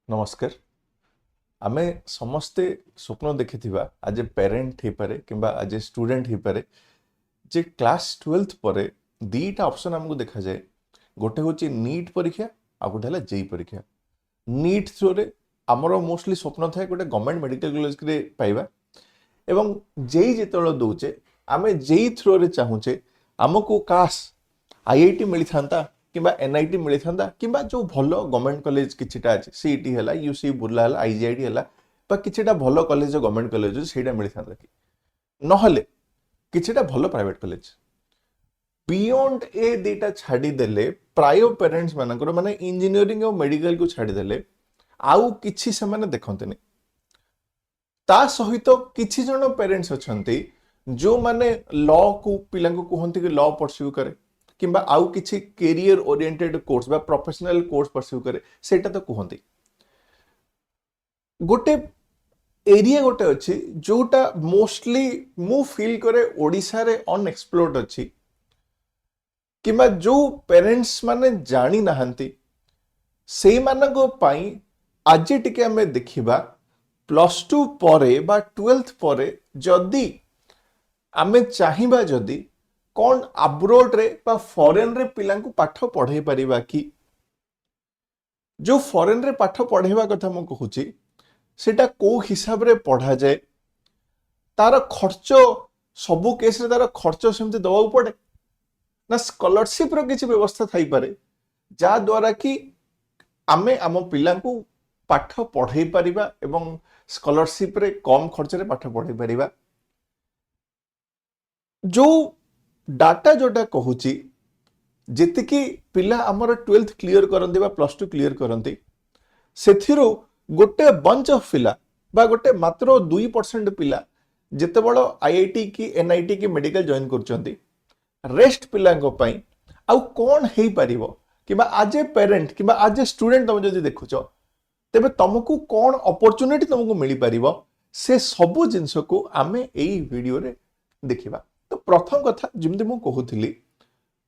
नमस्कार। आमे समस्ते स्वप्न देखिथिबा आज ए पेरेंट हे पारे किंबा आज ए स्टूडेंट हे पारे जे क्लास 12th परे दीटा ऑप्शन हमको देखा जाए। गोटे होची नीट परीक्षा आ गोटे हला जेई परीक्षा। नीट थ्रू रे हमरो मोस्टली स्वप्न थाए गोटे गवर्नमेंट मेडिकल कॉलेज रे पाइबा एवं जेई जेतळ दोचे आमे जेई थ्रू रे चाहूचे हमको काश आईआईटी मिली थांता किंबा एनआईटी मिली थांता किंबा जो भलो गवर्नमेंट कॉलेज किछिटा अछि सीईटी हला यूसी बुर्ला हला आईजीआईटी हला बा किछिटा भलो कॉलेज गवर्नमेंट कॉलेज सेटा मिली थांता कि नहले किछिटा भलो प्राइवेट कॉलेज बियॉन्ड ए दीटा छाड़ी देले प्राय पेरेंट्स मानकर माने इंजीनियरिंग और मेडिकल को छाड़ी देले आउ किछि से माने देखंतनी ता सहित किछि जण पेरेंट्स अछंती जो माने लॉ को पिला को कहंती कि लॉ परस्यू करे किंबा आउ किछि कैरियर ओरिएंटेड कोर्स बा प्रोफेशनल कोर्स परस्यू करे सेटा तो कहंती गोटे एरिया गोटे अछि जोटा मोस्टली मु फील करे ओडिसा रे अनएक्सप्लोर्ड अछि किंबा जो पेरेंट्स माने जानी नाहंती से मानको पाई आज टिके हमें देखिबा +2 परे बा 12th परे जदी आमे चाहिबा जदी कौन अब्रोड रे बा फॉरेन रे पिला को पाठ पढ़ाई परिबा कि जो फॉरेन रे पाठ पढ़ाइबा कथा मु कहूची सेटा को हिसाब रे पढ़ा जाए तार खर्च सबु केस रे तार खर्च सेमते दबाउ पड़े ना स्कॉलरशिप रो किछि व्यवस्था थाई पारे जा द्वारा कि आमे आम पिला को पाठ पढ़ाई परिबा एवं स्कॉलरशिप रे कम खर्च रे पाठ पढ़ाई परिबा जो डाटा जोटा कहूची जेतिकी पिला हमर 12th क्लियर करंती बा +2 क्लियर करंती सेथिरो गोटे बंच ऑफ पिला बा गोटे मात्र 2% पिला जेते बड़ आईआईटी की एनआईटी की मेडिकल जॉइन करचंती रेस्ट पिलांको पई आउ कोन हेई परिबो किबा आज ए पेरेंट किबा आज ए स्टूडेंट तुम जदि देखुचो तेबे तुमको कोन अपॉर्चुनिटी तुमको मिली परिबो से सब जिंस को आमे एई वीडियो रे देखिबा। तो प्रथम कथा जिमदि मु कहूथिली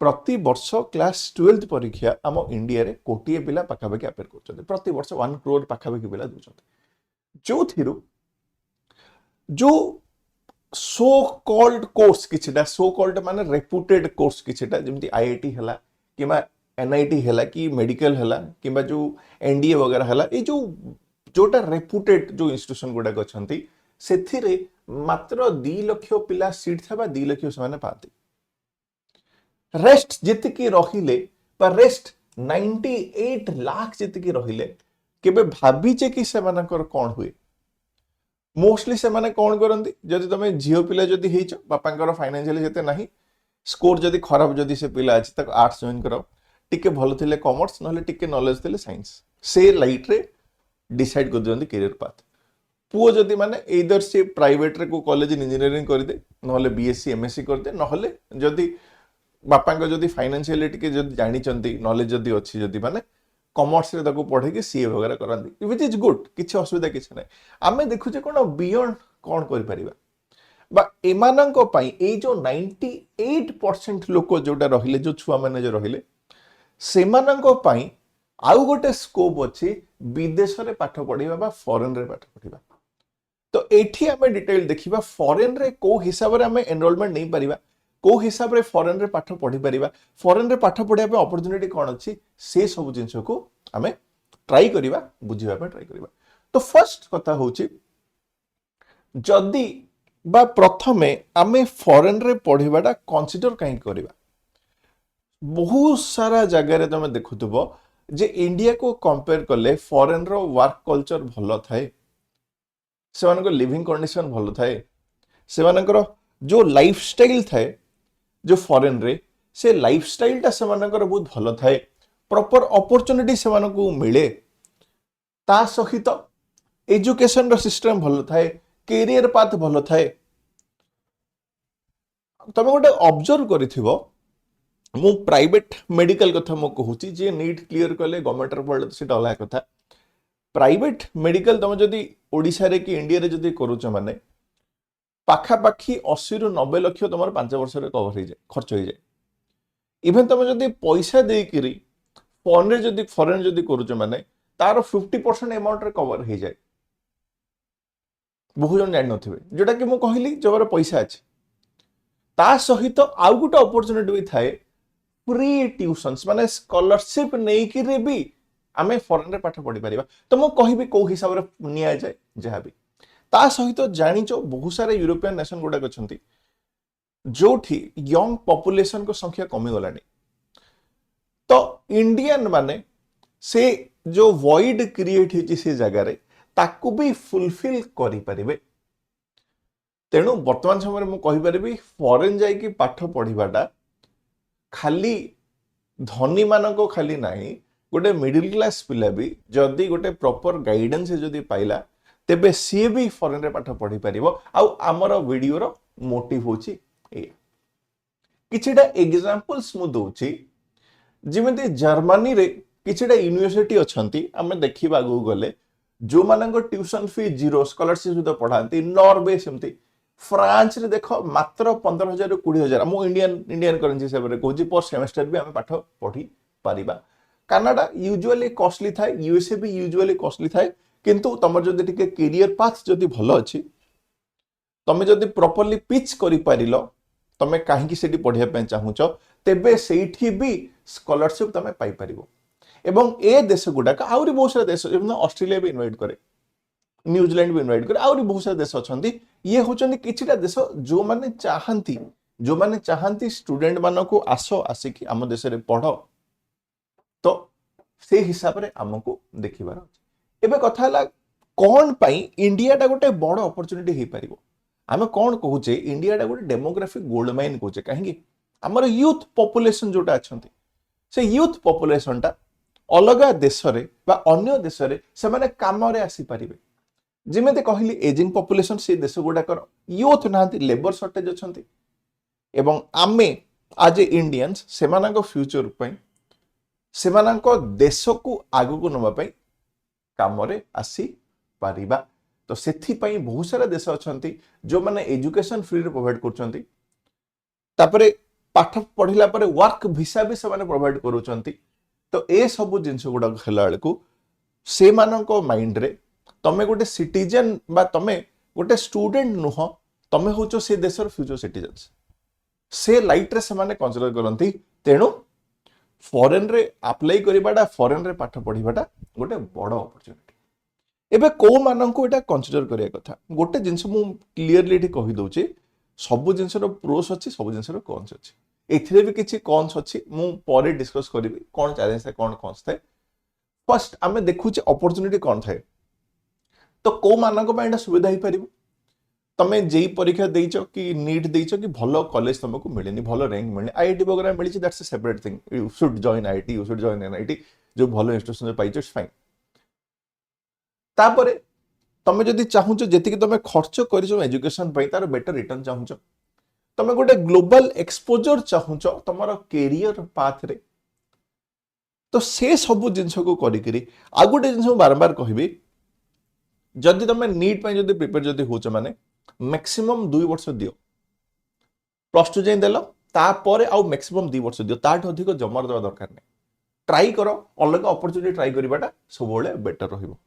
प्रति वर्ष क्लास 12th परीक्षा आम इंडिया रे कोटिए पिला पाखापाखि अपेयर करछन्ते प्रति वर्ष 1 करोड़ पाखापाखि पिला दोछन्ते जो थिरु जो सो कॉल्ड कोर्स किछटा सो कॉल्ड माने रेपुटेड कोर्स किछटा जेमति आईआईटी हला किबा एनआईटी हला कि मेडिकल हला किबा जो एनडीए वगैरह हला ए जो जोटा रेपुटेड जो इंस्टीट्यूशन गुडा गछन्ती सेथिरे मात्र 2 लाख पिला सीट थबा 2 लाख समान पाती रेस्ट जितकी रहिले पर रेस्ट 98 लाख जितकी रहिले केबे भाबीचे कि सेमानकर कोन हुए मोस्टली से माने कोन करंती जदि तमे जियो पिला जदि हेइछ बापांकर फाइनेंशियली जते नाही स्कोर जदि खराब जदि से पिला अछि तक आर्ट्स जॉइन करो टिके भलो थिले कॉमर्स नहले टिके नॉलेज थिले साइंस से लाइट रे डिसाइड कर दियंती करियर पाथ पुओ जदि माने एदर से प्राइवेट रे को कॉलेज इंजीनियरिंग कर दे नहले बीएससी एमएससी कर दे नहले जदि बापांक जदि फाइनेंशियली टिके जदि जानि चंती नॉलेज जदि अछि जदि माने कॉमर्स रे ताको पढे के सीए वगैरह करंती व्हिच इज गुड किछि असुविधा किछि नै आमे देखु जे कोन बियॉन्ड कोन करि परिबा बा एमानंक पई ए जो 98% लोक जोटा रहिले जो छुआ माने जो रहिले सेमानंक पई आउ गोटे स्कोप अछि विदेश रे पाठ पढिबा बा फॉरेन रे पाठ पढिबा। तो एठी हमें डिटेल देखिबा फॉरेन रे को हिसाब रे हमें एनरोलमेंट नहीं परिबा को हिसाब रे फॉरेन रे पाठ पढि परिबा फॉरेन रे पाठ पढिया पे अपॉर्चुनिटी कोन अछि से सब जिंस को हमें ट्राई करिबा बुझिबा पे ट्राई करिबा। तो फर्स्ट कथा होछि जदी बा प्रथमे हमें फॉरेन रे पढिबाटा कंसीडर काई करिबा बहुत सारा जगह रे तमे देखुथबो जे इंडिया को कंपेयर करले फॉरेन रो वर्क कल्चर भलो थाए सेमानको लिविंग कंडीशन भलो थाए सेमानकर जो लाइफस्टाइल थाए जो फॉरेन रे से लाइफस्टाइल ता सेमानकर बहुत भलो थाए प्रॉपर अपॉर्चुनिटी सेमानको मिले ता सहित एजुकेशन रो सिस्टम भलो थाए कैरियर पाथ भलो थाए तमे गोटे ऑब्जर्व करिथिबो मु प्राइवेट मेडिकल कथा मु कहूची जे नीट क्लियर करले गवर्नमेंट रे पढले सेटा अलग कथा प्राइवेट मेडिकल तुम जदि ओडिसा रे कि इंडिया रे जदि करूछ माने पाखा पाखी 80 रु 90 लाख तुम 5 वर्ष रे कवर हो जाए खर्च हो जाए इवन तुम जदि पैसा देकिरी फॉरेन रे जदि करूछ माने तार 50% अमाउंट रे कवर हो जाए बहुत जन जान नथिबे जोटा कि मु कहली जबर पैसा अछि ता सहित आउ गोटे अपॉर्चुनिटी भी थाए फ्री ट्यूशन्स माने स्कॉलरशिप नहीं कि रे भी आमे फॉरेन रे पाठ पढ़ी परिबा तो मु कहबी को हिसाब रे निया जाए जहा भी ता सहित जानिचो बहुत सारे यूरोपियन नेशन गुडा अछंती जोठी यंग पॉपुलेशन को संख्या कमी गलानी तो इंडियन माने से जो वॉइड क्रिएट होची से जगह रे ताकू भी फुलफिल करि परिबे तेणु वर्तमान समय मु कहि परिबी फॉरेन जाई कि पाठ पढ़िबाटा खाली धनी मानको खाली नाही गोटे मिडिल क्लास पिला भी जदि गोटे प्रॉपर गाइडेंस जदि पाइला तेबे सी भी फॉरेन रे पाठ पढ़ी परिबो आउ हमर वीडियो रो मोटिव होची ए किछिटा एग्जांपल्स मु दोची जिमेंती जर्मनी रे किछिटा यूनिवर्सिटी अछंती हमें देखिबा गो गले जो मानक ट्यूशन फी जीरो स्कॉलरशिप सुद्धा पढ़ाती नॉर्वे सेमती फ्रांस रे देखो मात्र 15,000 ରୁ 20,000 मु इंडियन करेंसी हिसाब रे कहूची पर सेमेस्टर भी हमें पाठ पढ़ी पारिबा कनाडा यूजुअली कॉस्टली थाए यूएसए भी यूजुअली कॉस्टली थाए किंतु तमर जदि टिके करियर पाथ जदि भलो अछि तमे जदि प्रॉपर्ली पिच करि पारिलो तमे काहेकि सेठी पढ़िया पे चाहूच तेबे सेठी भी स्कॉलरशिप तमे पाई परिबो एवं ए देश गुडा का आउरी बहुत सारा देश जेम ऑस्ट्रेलिया भी इनवाइट करे न्यूजीलैंड भी इनवाइट करे आउरी बहुत सारा देश अछंती ये होचंदी किछिटा देश जो माने चाहंती स्टूडेंट मानो को आसो आसिकी आम देश रे पढ़ो तो से हिसाब रे हमको देखिबार अछि एबे कथा हला कोन पई इंडिया टा गोटे बड़ अपॉर्चुनिटी हे परिबो आमे कोन कहूचे इंडिया टा गोटे डेमोग्राफिक गोल्ड माइन कहूचे काहेकि हमर यूथ पॉपुलेशन जोटा अछंती से यूथ पॉपुलेशन टा अलग देश रे बा अन्य देश रे से माने काम रे आसी परिबे जिमेते कहली एजिंग पॉपुलेशन से देश गुडा कर यूथ नांती लेबर शॉर्टेज अछंती एवं आमे आज इंडियंस सेमानक फ्यूचर पई सेमानक देश को आगु को नबा पई काम रे आसी परिबा तो सेथि पई बहुत सारा देश अछंती जो माने एजुकेशन फ्री रे प्रोवाइड करचंती तापरे पाठ पढ़िला परे वर्क वीसा भी से माने प्रोवाइड करूचंती तो ए सब जिंस गुडा खेला को से मानको माइंड रे तमे गोटे सिटीजन बा तमे गोटे स्टूडेंट नुह तमे होचो से देशर फ्यूचर सिटीजन्स से लाइट रे से माने कंसीडर करंती तेनु फॉरेन रे अप्लाई करिबाटा फॉरेन रे पाठ पढ़िबाटा गोटे बड़ अपॉर्चुनिटी एबे को माननको एटा कंसीडर करिया कथा गोटे जिंस मु क्लियरली एठी कहि दउची सब जिंस रो प्रोस अछि सब जिंस रो कॉन्स अछि एथिरे भी किछि कॉन्स अछि मु परे डिस्कस करिवि कोन चैलेंज है कोन कॉन्स थाए फर्स्ट आमे देखुचे अपॉर्चुनिटी कोन थाए तो को माननको पय एटा सुविधा ही परिबो तमे जेई परीक्षा देइचो कि नीट देइचो कि भलो कॉलेज तुमको मिलेनी भलो रैंक मिलनी आईआईटी वगैरह मिली that's a separate thing you should join IIT you should join NIT जो भलो इंस्टीट्यूशन में पाइचो इट्स फाइन तापरे तमे जदि चाहूचो जेतिक तमे खर्च करिसो एजुकेशन पय तार बेटर रिटर्न चाहूचो तमे गोटे ग्लोबल एक्सपोजर चाहूचो तमरो करियर पाथ रे तो से सब जिंस को करिकरी आ गोटे जिंस बारंबार कहबी जदि तमे नीट पय जदि प्रिपेयर जदि होचो माने मैक्सिमम 2 वर्ष दियो प्लस 2 जाई देलो तापर आउ मैक्सिमम 2 वर्ष दियो ताठ अधिक जमर देवा दरकार नै ट्राई करो अलग अपॉर्चुनिटी ट्राई करिबाटा सब बेले बेटर रहिबो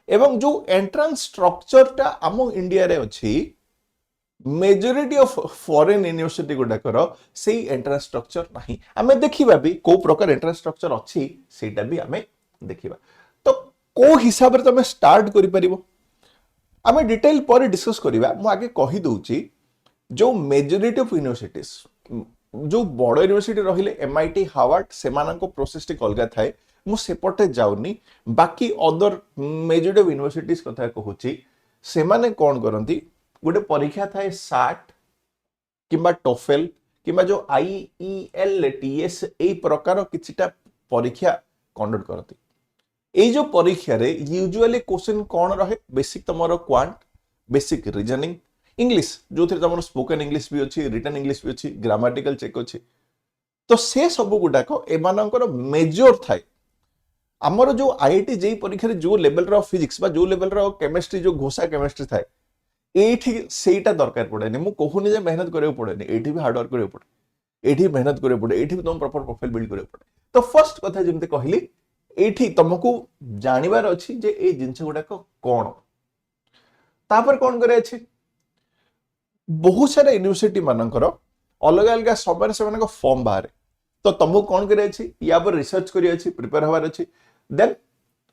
एवं जो एंट्रेंस स्ट्रक्चर टा हम इंडिया रे अछि मेजॉरिटी ऑफ फॉरेन यूनिवर्सिटी गुडा करो सेही एंट्रेंस स्ट्रक्चर नाही हमें देखिबा भी को प्रकार एंट्रेंस स्ट्रक्चर अछि सेटा भी हमें देखिबा तो को हिसाब रे तमे स्टार्ट करि परिबो हमें डिटेल पर डिस्कस करिबा मु आगे कहि दउची जो मेजॉरिटी ऑफ यूनिवर्सिटीज जो बड़ यूनिवर्सिटी रहिले एमआईटी हार्वर्ड सेमाननको प्रोसेस टी अलगा थाए मु सेपटे जाउनी बाकी अदर मेजॉरिटी ऑफ यूनिवर्सिटीज कथा कहूची सेमाने कोन करंती गोटे परीक्षा थाए साट किंबा टोफेल किंबा जो आईईएल टीएस ए प्रकार किछिटा परीक्षा कंडक्ट करती ए जो परीक्षा रे यूजुअली क्वेश्चन कोन रहे बेसिक तमरो क्वांट बेसिक रीजनिंग इंग्लिश जो थे तमरो स्पोकन इंग्लिश भी अछि रिटन इंग्लिश भी अछि ग्रामेटिकल चेक अछि तो से सब गुडा को एमानकर मेजर थाए हमर जो आईआईटी जेई परीक्षा रे जो लेवल रो फिजिक्स बा जो लेवल रो केमिस्ट्री जो घोषा केमिस्ट्री थाए एठी सेटा दरकार पड़ेनी मु कहूनी जे मेहनत करे पड़ेनी एठी भी हार्ड वर्क करे पड़े एठी मेहनत करे पड़े एठी भी तुम प्रॉपर प्रोफाइल बिल्ड करे पड़े तो फर्स्ट कथा जेमते कहली एठी तुमको जानिबार अछि जे ए जिंस गुडाक कोन तापर कोन करे अछि बहुत सारा यूनिवर्सिटी मानकर अलग अलग समय से फॉर्म बाहर तो तुमको कौन करे अछि या पर रिसर्च करी अछि प्रिपेयर हवार अछि देन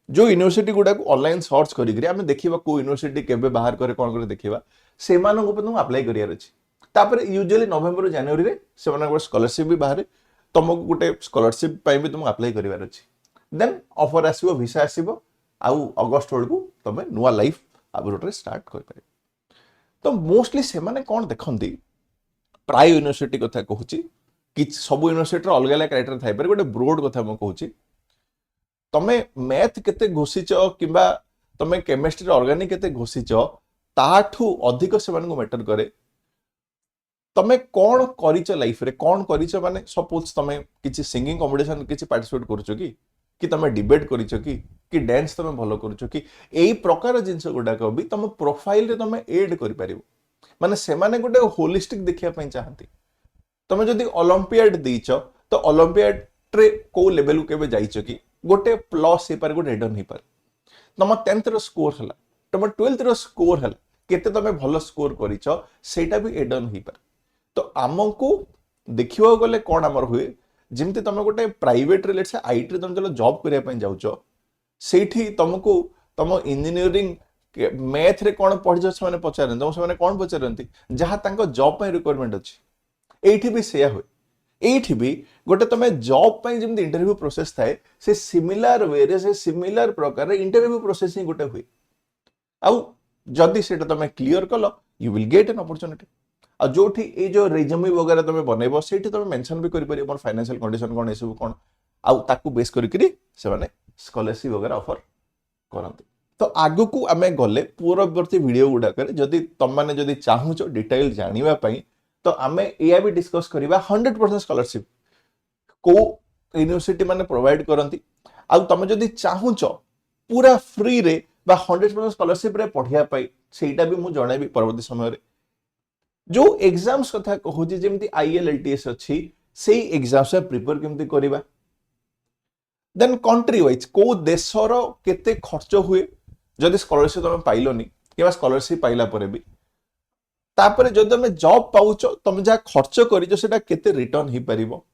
जो यूनिवर्सिटी गुडा को ऑनलाइन सर्च करी आमे देखिबा को यूनिवर्सिटी केबे बाहर करे कोन करे देखिबा से मानन को तुम अप्लाई करियार अछि तापर यूजुअली नवेम्बर जनवरी रे से मानन स्कॉलरशिप भी बाहर तुमको गोटे स्कॉलरशिप पई भी तुम अप्लाई करिवार अछि देन ऑफर आसीबो वीसा आसीबो आउ अगस्त बेलकू तुम नुआ लाइफ आबरोट रे स्टार्ट कर पारे तो मोस्टली से माने कोन देखंती प्राय यूनिवर्सिटी कथा कहूची कि सब यूनिवर्सिटी अलग अलग क्राइटेरिया थाई पर गोटे ब्रोड कथा म कहूची तमे मैथ केते घोषिच किबा तमे केमिस्ट्री ऑर्गेनिक केते घोषिच ताठू अधिक से मानको मैटर करे तमे कोन करिच लाइफ रे कोन करिच माने सपोज तमे किछि सिंगिंग कंपटीशन किछि पार्टिसिपेट करूचो कि तमे डिबेट करिच कि डांस तमे भलो करूचो कि एई प्रकार जिंस गुडा को भी तमे प्रोफाइल रे तमे ऐड करि परिबो माने से माने गोटे होलिस्टिक देखिया पई चाहंती तमे जदि ओलंपियाड देइच तो ओलंपियाड रे को लेवल को केबे जाइच कि गोटे प्लस हे पर गोटे एडन हे पर तम 10th रो स्कोर हला तम 12th रो स्कोर हला केते तमे भलो स्कोर करिच सेटा भी एडन हे पर तो आमको देखिबा गले कोन हमर हुए जेमते तमे गोटे प्राइवेट रे लेट्स आईटी रे तमे चलो जॉब करिया पई जाउच सेठी तुमको तम इंजीनियरिंग मैथ रे कोन पढिछ से माने पचारन तम से माने कोन पचारंती जहा तांको जॉब पई रिक्वायरमेंट अछि एठी भी सेया होय एठी भी गोटे तमे जॉब पई जेमते इंटरव्यू प्रोसेस थाए से सिमिलर वे रे से सिमिलर प्रकार रे इंटरव्यू प्रोसेस ही गोटे हुए आउ जदि सेटा तमे क्लियर कलो you will get an opportunity आ जोठी ए जो रिज्यूमे वगैरह तमे बनेबो सेठी तमे मेंशन भी करि परिबो फाइनेंशियल कंडीशन कोन एसु कोन आउ ताकू बेस करिकरी से माने स्कॉलरशिप वगैरह ऑफर करंती तो आगु को आमे गले पूर्ववर्ती वीडियो गुडा करे जदि तम माने जदि चाहूचो डिटेल जानिबा पई तो आमे एया भी डिस्कस करिबा 100% स्कॉलरशिप को यूनिवर्सिटी माने प्रोवाइड करंती आउ तमे जदि चाहूचो पूरा फ्री रे बा 100% स्कॉलरशिप रे पढिया पई सेटा भी मु जणाइबी परवर्ती समय रे जो एग्जाम्स कथा कहूची जेमती आईएलटीएस अछि सेही एग्जाम से प्रिपेयर केमती करिबा देन कंट्री वाइज को देशर केते खर्च हुए जदि स्कॉलरशिप तमे पाइलोनी किबा स्कॉलरशिप पाइला परे भी तापरे जदि तमे जॉब पाउचो तमे जा खर्च करिजो सेटा केते रिटर्न ही परिबो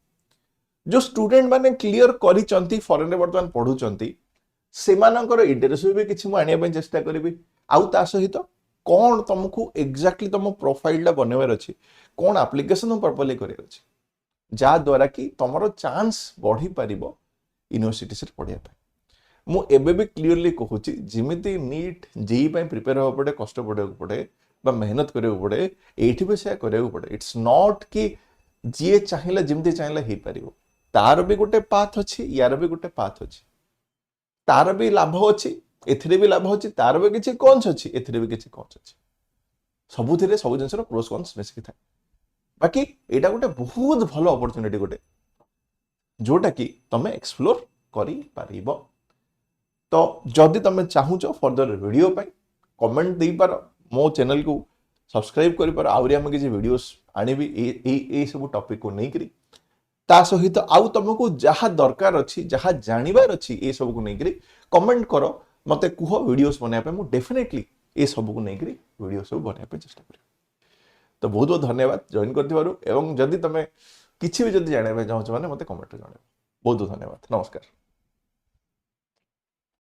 जो स्टूडेंट माने क्लियर करिचंती फॉरेन रे वर्तमान पढुचंती सेमानकर इंटरेस्ट भी किछि मु आनिया पई चेष्टा करिवि आउ ता सहित कौन तुमको एक्जाक्टली तुम प्रोफाइल टा बनवार अच्छी कौन एप्लिकेशन तुम प्रॉपर्ली करियर अछि जा द्वारा कि तुमरो चांस बढ़ी परिबो यूनिवर्सिटी से पढिया पे मु एबे भी क्लियरली कहूची जिमिति नीट जेई पई प्रिपेयर हो पड़े कष्ट पड़े पड़े बा मेहनत करे पड़े एठी भी से करे पड़े इट्स नॉट कि जे चाहिला जिमिति चाहिला हे परिबो तार भी गोटे पाथ अछि यार भी गोटे पाथ अछि तार भी लाभ अछि एथिरे भी लाभ अछि तार भी किछि कॉन्स अछि एथिरे भी किछि कॉन्स अछि सबुथिरे सब जिंसर प्रोस कॉन्स मिसिक थाए बाकी एटा गोटे बहुत भलो अपॉर्चुनिटी गोटे जोटा कि तमे एक्सप्लोर करि पारिबो तो जदि तमे चाहूचो फर्दर वीडियो पई कमेंट देई पार मो चैनल को सब्सक्राइब करि पार आउरी हम किछि वीडियोस आनिबी ए सब टॉपिक को नै करी ता सहित आउ तुमको जहा दरकार अछि जहा जानिबार अछि ए सब को नै करी कमेंट करो मते कुह वीडियोस बना पे मु डेफिनेटली ए सब को नै करी वीडियो सब बना पे चेष्टा करी तो बहुत बहुत धन्यवाद जॉइन करथिबारु एवं जदि तमे किछि भी जदि जाने चाहूछ माने मते कमेंट रे जणाइबो बहुत बहुत धन्यवाद नमस्कार।